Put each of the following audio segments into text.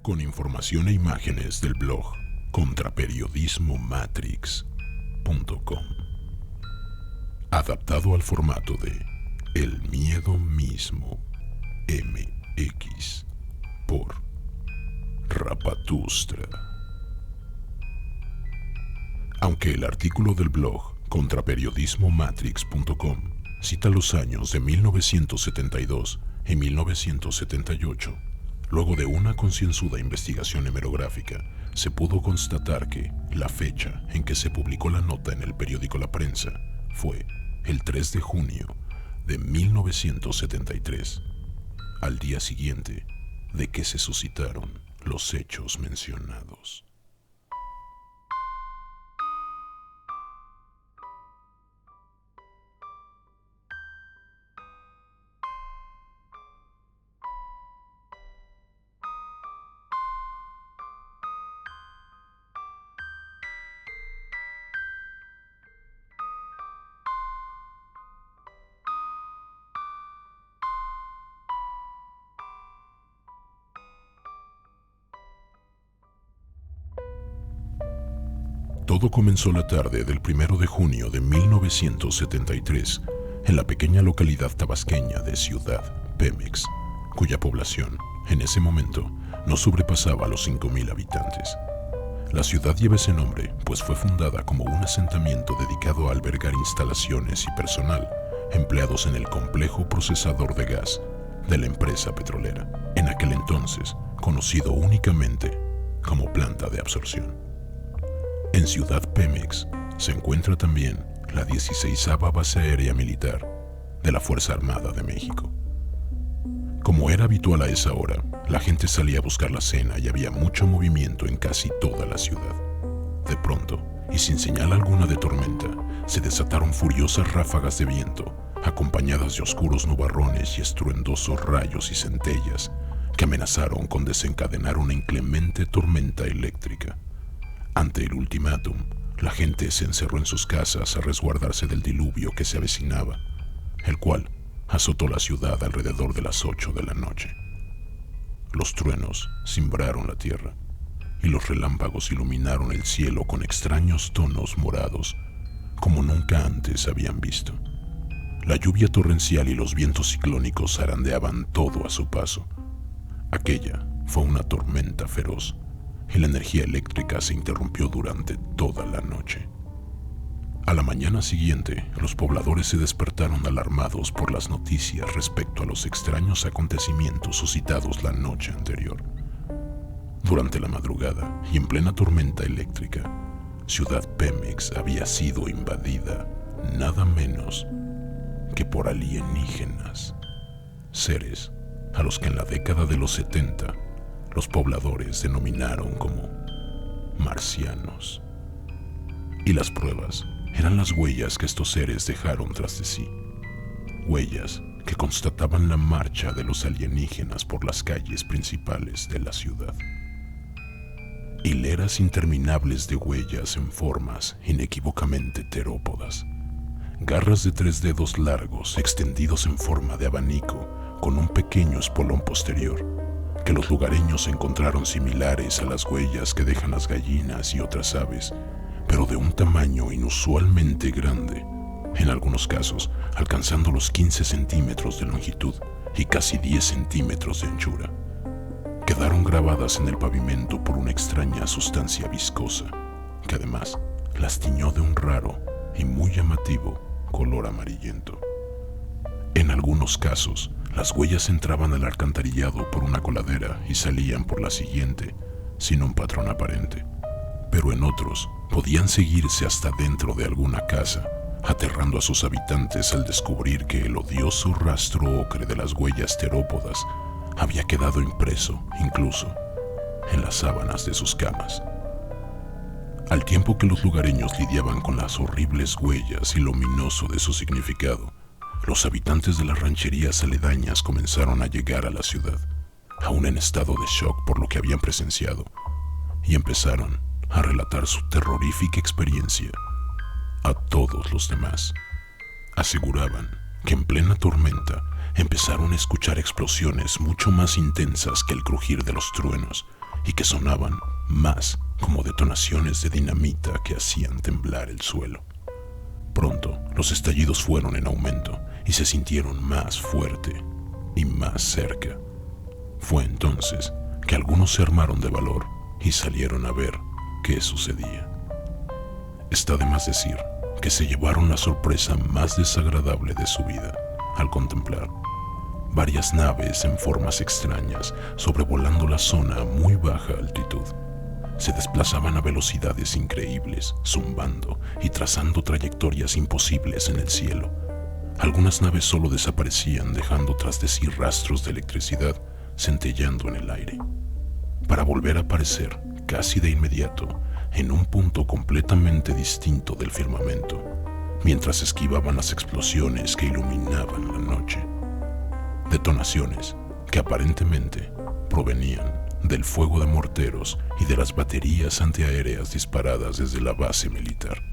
con información e imágenes del blog contraperiodismomatrix.com, adaptado al formato de El Miedo Mismo MX por Rapatustra. Aunque el artículo del blog contraperiodismomatrix.com cita los años de 1972 y 1978, luego de una concienzuda investigación hemerográfica, se pudo constatar que la fecha en que se publicó la nota en el periódico La Prensa fue el 3 de junio de 1973, al día siguiente de que se suscitaron los hechos mencionados. Todo comenzó la tarde del 1 de junio de 1973 en la pequeña localidad tabasqueña de Ciudad Pemex, cuya población, en ese momento, no sobrepasaba los 5,000 habitantes. La ciudad lleva ese nombre pues fue fundada como un asentamiento dedicado a albergar instalaciones y personal empleados en el complejo procesador de gas de la empresa petrolera, en aquel entonces conocido únicamente como planta de absorción. En Ciudad Pemex se encuentra también la 16ª Base Aérea Militar de la Fuerza Armada de México. Como era habitual a esa hora, la gente salía a buscar la cena y había mucho movimiento en casi toda la ciudad. De pronto, y sin señal alguna de tormenta, se desataron furiosas ráfagas de viento, acompañadas de oscuros nubarrones y estruendosos rayos y centellas que amenazaron con desencadenar una inclemente tormenta eléctrica. Ante el ultimátum, la gente se encerró en sus casas a resguardarse del diluvio que se avecinaba, el cual azotó la ciudad alrededor de las 8 de la noche. Los truenos cimbraron la tierra y los relámpagos iluminaron el cielo con extraños tonos morados como nunca antes habían visto. La lluvia torrencial y los vientos ciclónicos zarandeaban todo a su paso. Aquella fue una tormenta feroz y la energía eléctrica se interrumpió durante toda la noche. A la mañana siguiente, los pobladores se despertaron alarmados por las noticias respecto a los extraños acontecimientos suscitados la noche anterior. Durante la madrugada y en plena tormenta eléctrica, Ciudad Pemex había sido invadida nada menos que por alienígenas, seres a los que en la década de los 70 los pobladores denominaron como marcianos. Y las pruebas eran las huellas que estos seres dejaron tras de sí. Huellas que constataban la marcha de los alienígenas por las calles principales de la ciudad. Hileras interminables de huellas en formas inequívocamente terópodas. Garras de 3 dedos largos extendidos en forma de abanico con un pequeño espolón posterior, que los lugareños encontraron similares a las huellas que dejan las gallinas y otras aves, pero de un tamaño inusualmente grande, en algunos casos alcanzando los 15 centímetros de longitud y casi 10 centímetros de anchura. Quedaron grabadas en el pavimento por una extraña sustancia viscosa, que además las tiñó de un raro y muy llamativo color amarillento. En algunos casos, las huellas entraban al alcantarillado por una coladera y salían por la siguiente, sin un patrón aparente. Pero en otros, podían seguirse hasta dentro de alguna casa, aterrando a sus habitantes al descubrir que el odioso rastro ocre de las huellas terópodas había quedado impreso, incluso, en las sábanas de sus camas. Al tiempo que los lugareños lidiaban con las horribles huellas y lo ominoso de su significado, los habitantes de las rancherías aledañas comenzaron a llegar a la ciudad, aún en estado de shock por lo que habían presenciado, y empezaron a relatar su terrorífica experiencia a todos los demás. Aseguraban que en plena tormenta empezaron a escuchar explosiones mucho más intensas que el crujir de los truenos y que sonaban más como detonaciones de dinamita que hacían temblar el suelo. Pronto los estallidos fueron en aumento y se sintieron más fuerte y más cerca. Fue entonces que algunos se armaron de valor y salieron a ver qué sucedía. Está de más decir que se llevaron la sorpresa más desagradable de su vida al contemplar varias naves en formas extrañas sobrevolando la zona a muy baja altitud. Se desplazaban a velocidades increíbles, zumbando y trazando trayectorias imposibles en el cielo. Algunas naves solo desaparecían, dejando tras de sí rastros de electricidad centelleando en el aire, para volver a aparecer casi de inmediato en un punto completamente distinto del firmamento, mientras esquivaban las explosiones que iluminaban la noche. Detonaciones que aparentemente provenían del fuego de morteros y de las baterías antiaéreas disparadas desde la base militar.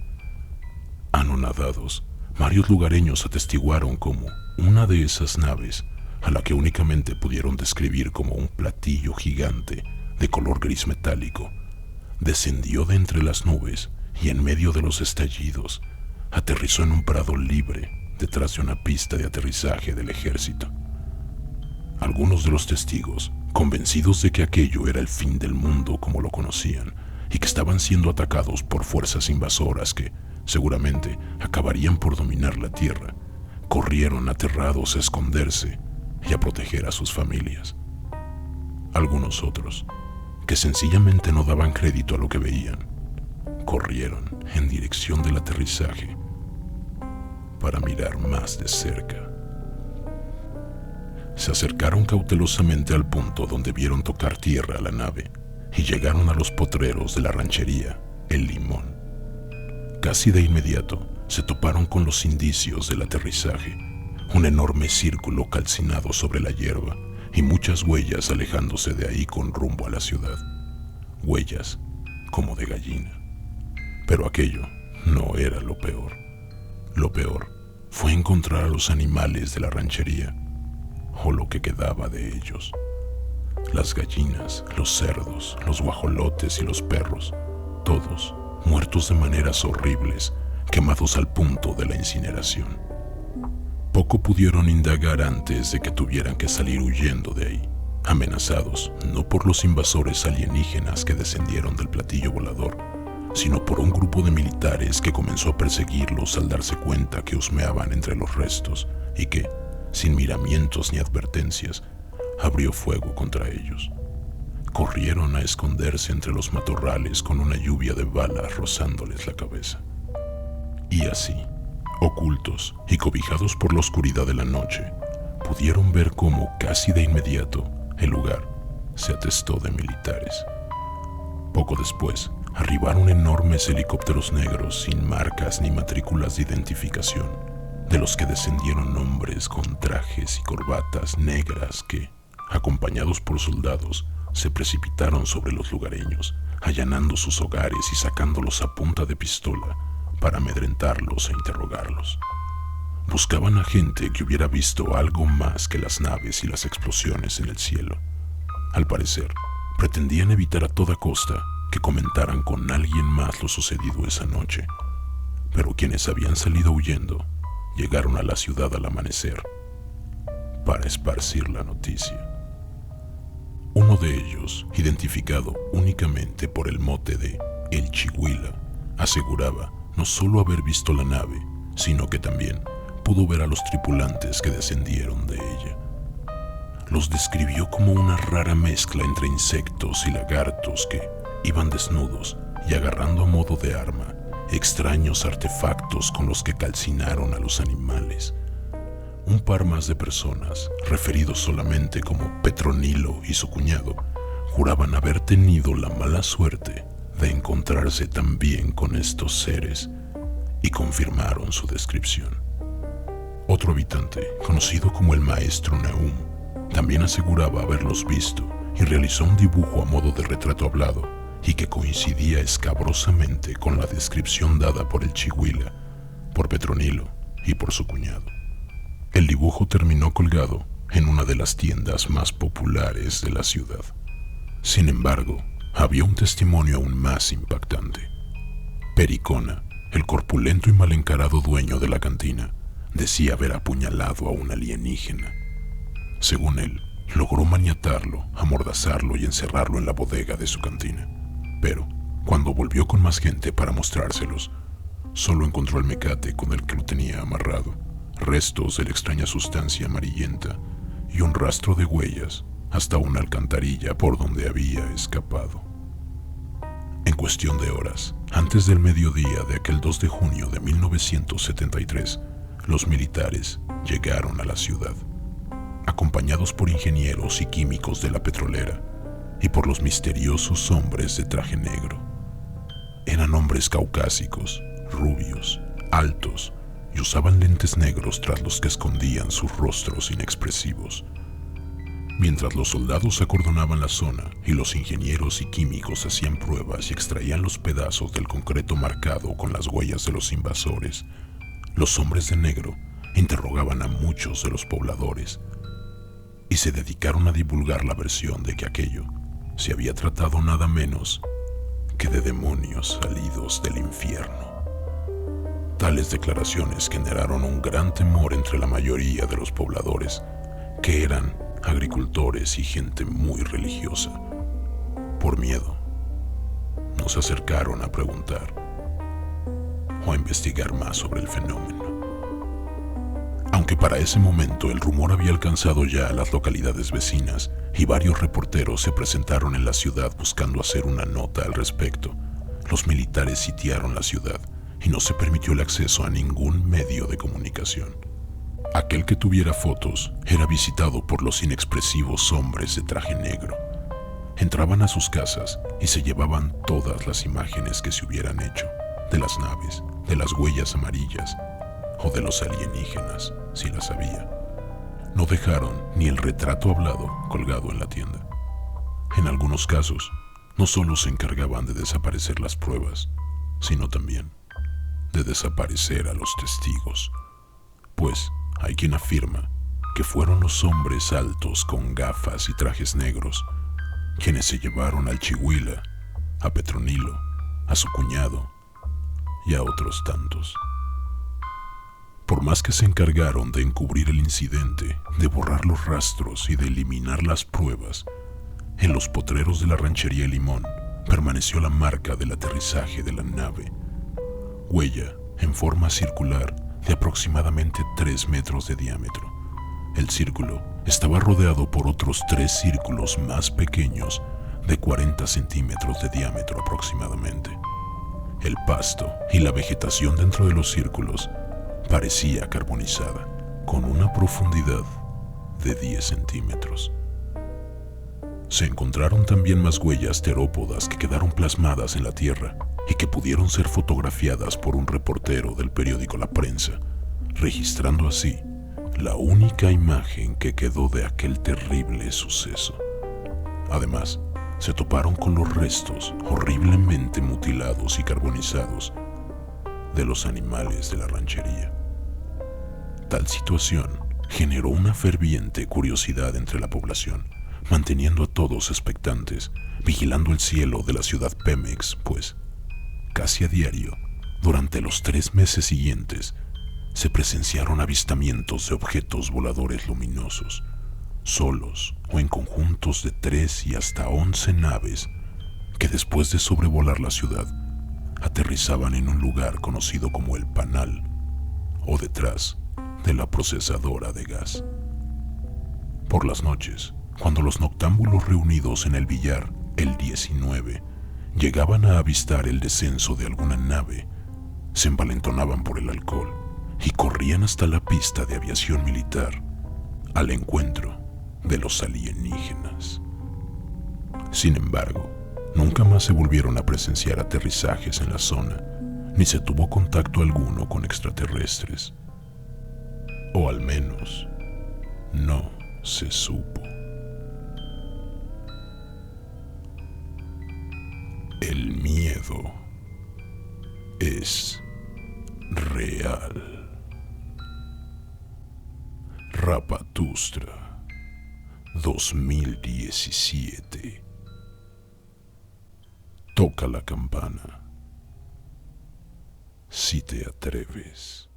Anonadados, varios lugareños atestiguaron cómo una de esas naves, a la que únicamente pudieron describir como un platillo gigante de color gris metálico, descendió de entre las nubes y en medio de los estallidos aterrizó en un prado libre detrás de una pista de aterrizaje del ejército. Algunos de los testigos, convencidos de que aquello era el fin del mundo como lo conocían y que estaban siendo atacados por fuerzas invasoras que, seguramente, acabarían por dominar la tierra, corrieron aterrados a esconderse y a proteger a sus familias. Algunos otros, que sencillamente no daban crédito a lo que veían, corrieron en dirección del aterrizaje para mirar más de cerca. Se acercaron cautelosamente al punto donde vieron tocar tierra a la nave y llegaron a los potreros de la ranchería El Limón. Casi de inmediato se toparon con los indicios del aterrizaje, un enorme círculo calcinado sobre la hierba y muchas huellas alejándose de ahí con rumbo a la ciudad. Huellas como de gallina. Pero aquello no era lo peor. Lo peor fue encontrar a los animales de la ranchería, o lo que quedaba de ellos. Las gallinas, los cerdos, los guajolotes y los perros, todos muertos de maneras horribles, quemados al punto de la incineración. Poco pudieron indagar antes de que tuvieran que salir huyendo de ahí, amenazados no por los invasores alienígenas que descendieron del platillo volador, sino por un grupo de militares que comenzó a perseguirlos al darse cuenta que husmeaban entre los restos y que, sin miramientos ni advertencias, abrió fuego contra ellos. Corrieron a esconderse entre los matorrales con una lluvia de balas rozándoles la cabeza. Y así, ocultos y cobijados por la oscuridad de la noche, pudieron ver cómo casi de inmediato el lugar se atestó de militares. Poco después, arribaron enormes helicópteros negros sin marcas ni matrículas de identificación, de los que descendieron hombres con trajes y corbatas negras que, acompañados por soldados, se precipitaron sobre los lugareños, allanando sus hogares y sacándolos a punta de pistola para amedrentarlos e interrogarlos. Buscaban a gente que hubiera visto algo más que las naves y las explosiones en el cielo. Al parecer, pretendían evitar a toda costa que comentaran con alguien más lo sucedido esa noche, pero quienes habían salido huyendo llegaron a la ciudad al amanecer para esparcir la noticia. Uno de ellos, identificado únicamente por el mote de El Chihuila, aseguraba no solo haber visto la nave, sino que también pudo ver a los tripulantes que descendieron de ella. Los describió como una rara mezcla entre insectos y lagartos que iban desnudos y agarrando a modo de arma extraños artefactos con los que calcinaron a los animales. Un par más de personas, referidos solamente como Petronilo y su cuñado, juraban haber tenido la mala suerte de encontrarse también con estos seres y confirmaron su descripción. Otro habitante, conocido como el maestro Nahum, también aseguraba haberlos visto y realizó un dibujo a modo de retrato hablado y que coincidía escabrosamente con la descripción dada por el Chihuila, por Petronilo y por su cuñado. El dibujo terminó colgado en una de las tiendas más populares de la ciudad. Sin embargo, había un testimonio aún más impactante. Pericona, el corpulento y mal encarado dueño de la cantina, decía haber apuñalado a un alienígena. Según él, logró maniatarlo, amordazarlo y encerrarlo en la bodega de su cantina. Pero, cuando volvió con más gente para mostrárselos, solo encontró el mecate con el que lo tenía amarrado, restos de la extraña sustancia amarillenta y un rastro de huellas hasta una alcantarilla por donde había escapado. En cuestión de horas, antes del mediodía de aquel 2 de junio de 1973, los militares llegaron a la ciudad, acompañados por ingenieros y químicos de la petrolera y por los misteriosos hombres de traje negro. Eran hombres caucásicos, rubios, altos, y usaban lentes negros tras los que escondían sus rostros inexpresivos. Mientras los soldados acordonaban la zona y los ingenieros y químicos hacían pruebas y extraían los pedazos del concreto marcado con las huellas de los invasores, los hombres de negro interrogaban a muchos de los pobladores y se dedicaron a divulgar la versión de que aquello se había tratado nada menos que de demonios salidos del infierno. Tales declaraciones generaron un gran temor entre la mayoría de los pobladores, que eran agricultores y gente muy religiosa. Por miedo, no se acercaron a preguntar o a investigar más sobre el fenómeno. Aunque para ese momento el rumor había alcanzado ya a las localidades vecinas y varios reporteros se presentaron en la ciudad buscando hacer una nota al respecto, los militares sitiaron la ciudad y no se permitió el acceso a ningún medio de comunicación. Aquel que tuviera fotos era visitado por los inexpresivos hombres de traje negro. Entraban a sus casas y se llevaban todas las imágenes que se hubieran hecho, de las naves, de las huellas amarillas o de los alienígenas, si las había. No dejaron ni el retrato hablado colgado en la tienda. En algunos casos, no solo se encargaban de desaparecer las pruebas, sino también de desaparecer a los testigos, pues hay quien afirma que fueron los hombres altos con gafas y trajes negros quienes se llevaron al Chihuila, a Petronilo, a su cuñado y a otros tantos. Por más que se encargaron de encubrir el incidente, de borrar los rastros y de eliminar las pruebas, en los potreros de la ranchería Limón permaneció la marca del aterrizaje de la nave, huella en forma circular de aproximadamente 3 metros de diámetro. El círculo estaba rodeado por otros 3 círculos más pequeños de 40 centímetros de diámetro aproximadamente. El pasto y la vegetación dentro de los círculos parecía carbonizada, con una profundidad de 10 centímetros. Se encontraron también más huellas terópodas que quedaron plasmadas en la tierra y que pudieron ser fotografiadas por un reportero del periódico La Prensa, registrando así la única imagen que quedó de aquel terrible suceso. Además, se toparon con los restos horriblemente mutilados y carbonizados de los animales de la ranchería. Tal situación generó una ferviente curiosidad entre la población, manteniendo a todos expectantes, vigilando el cielo de la ciudad Pemex, pues casi a diario, durante los 3 meses siguientes, se presenciaron avistamientos de objetos voladores luminosos, solos o en conjuntos de 3 y hasta 11 naves que después de sobrevolar la ciudad, aterrizaban en un lugar conocido como el Panal o detrás de la procesadora de gas. Por las noches, cuando los noctámbulos reunidos en el billar, el 19, llegaban a avistar el descenso de alguna nave, se envalentonaban por el alcohol y corrían hasta la pista de aviación militar al encuentro de los alienígenas. Sin embargo, nunca más se volvieron a presenciar aterrizajes en la zona, ni se tuvo contacto alguno con extraterrestres. O al menos, no se supo. El miedo es real. Rapatustra 2017. toca la campana. Si te atreves.